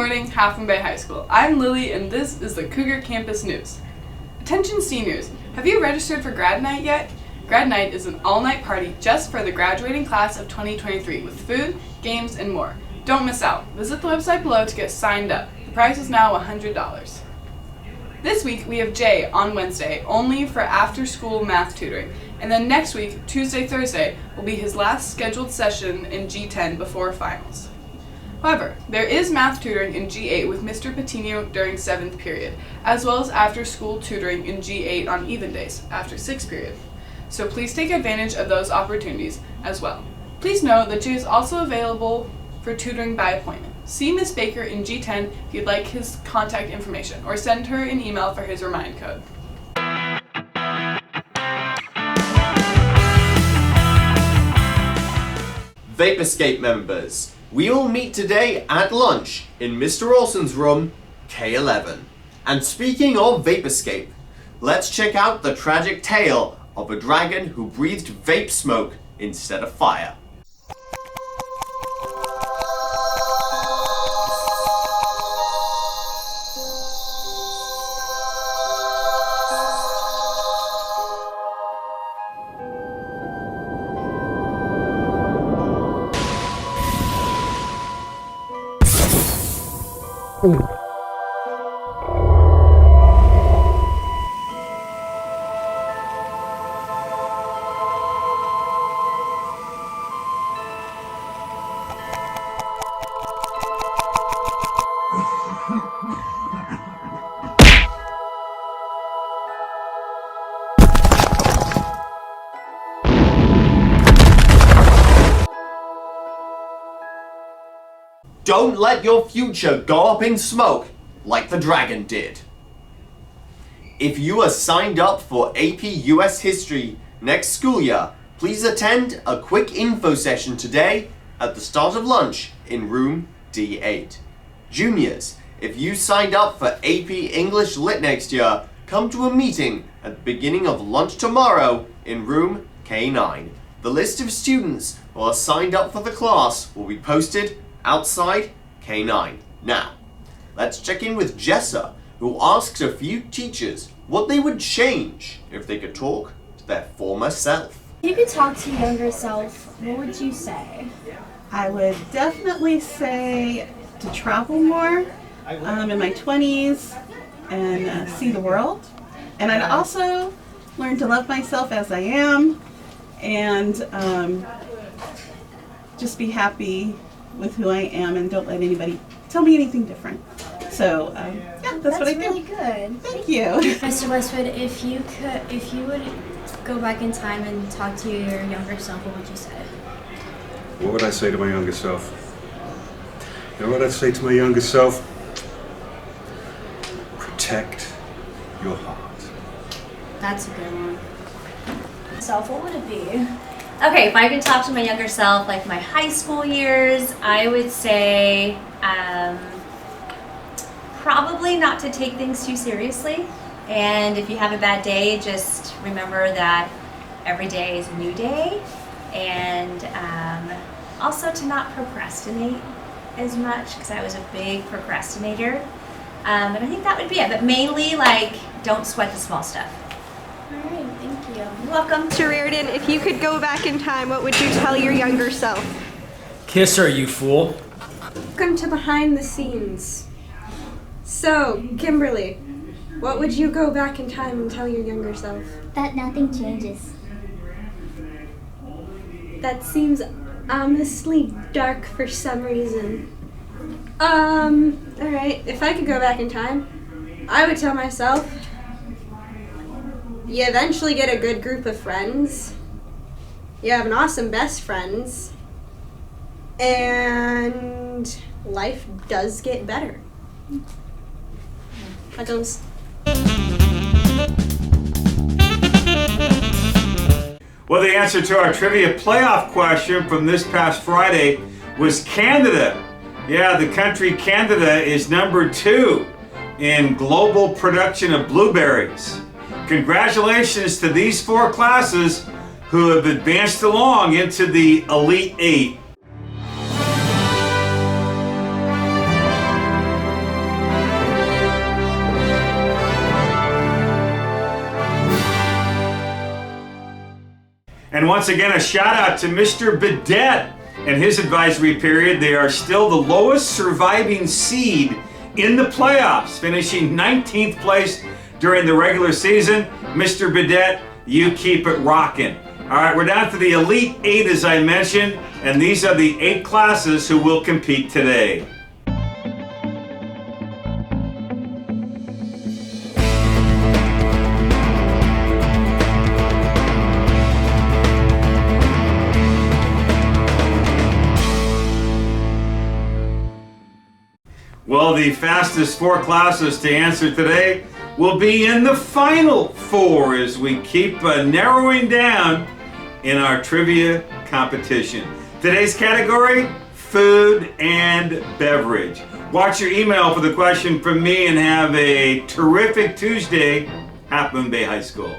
morning, Half Moon Bay High School. I'm Lily and this is the Cougar Campus News. Attention seniors, have you registered for Grad Night yet? Grad Night is an all-night party just for the graduating class of 2023 with food, games, and more. Don't miss out. Visit the website below to get signed up. The price is now $100. This week we have Jay on Wednesday only for after-school math tutoring, and then next week, Tuesday, Thursday, will be his last scheduled session in G10 before finals. However, there is math tutoring in G8 with Mr. Patino during 7th period, as well as after-school tutoring in G8 on even days, after 6th period. So please take advantage of those opportunities as well. Please note that Jay is also available for tutoring by appointment. See Ms. Baker in G10 if you'd like his contact information, or send her an email for his remind code. Vape Escape members, we all meet today at lunch in Mr. Olson's room, K11. And speaking of Vape Escape, let's check out the tragic tale of a dragon who breathed vape smoke instead of fire. Don't let your future go up in smoke like the dragon did. If you are signed up for AP US History next school year, please attend a quick info session today at the start of lunch in room D8. Juniors, if you signed up for AP English Lit next year, come to a meeting at the beginning of lunch tomorrow in room K9. The list of students who are signed up for the class will be posted outside K9. Now, let's check in with Jessa, who asked a few teachers what they would change if they could talk to their former self. If you could talk to your younger self, what would you say? I would definitely say to travel more in my 20s and see the world. And I'd also learn to love myself as I am and just be happy with who I am and don't let anybody tell me anything different. So yeah, that's what I do. That's really good. Thank you. Mr. Westwood, if you would go back in time and talk to your younger self, what would you say? What would I say to my younger self? You know what I'd say to my younger self? Protect your heart. That's a good one. Self, what would it be? Okay, if I could talk to my younger self, like my high school years, I would say probably not to take things too seriously. And if you have a bad day, just remember that every day is a new day. And also to not procrastinate as much, because I was a big procrastinator. And I think that would be it. But mainly, like, don't sweat the small stuff. All right, thank you. You're welcome. Mr. Reardon, if you could go back in time, what would you tell your younger self? Kiss her, you fool. Welcome to Behind the Scenes. So, Kimberly, what would you go back in time and tell your younger self? That nothing changes. That seems ominously dark for some reason. Alright, if I could go back in time, I would tell myself, you eventually get a good group of friends. You have an awesome best friends. And life does get better. I don't... Well, the answer to our trivia playoff question from this past Friday was Canada. Yeah, the country Canada is number 2 in global production of blueberries. Congratulations to these 4 classes who have advanced along into the Elite 8. And once again, a shout out to Mr. Bidet and his advisory period. They are still the lowest surviving seed in the playoffs, finishing 19th place during the regular season. Mr. Bidet, you keep it rocking. All right, we're down to the Elite 8, as I mentioned, and these are the 8 classes who will compete today. Well, the fastest 4 classes to answer today will be in the final 4 as we keep narrowing down in our trivia competition. Today's category, food and beverage. Watch your email for the question from me and have a terrific Tuesday, Half Moon Bay High School.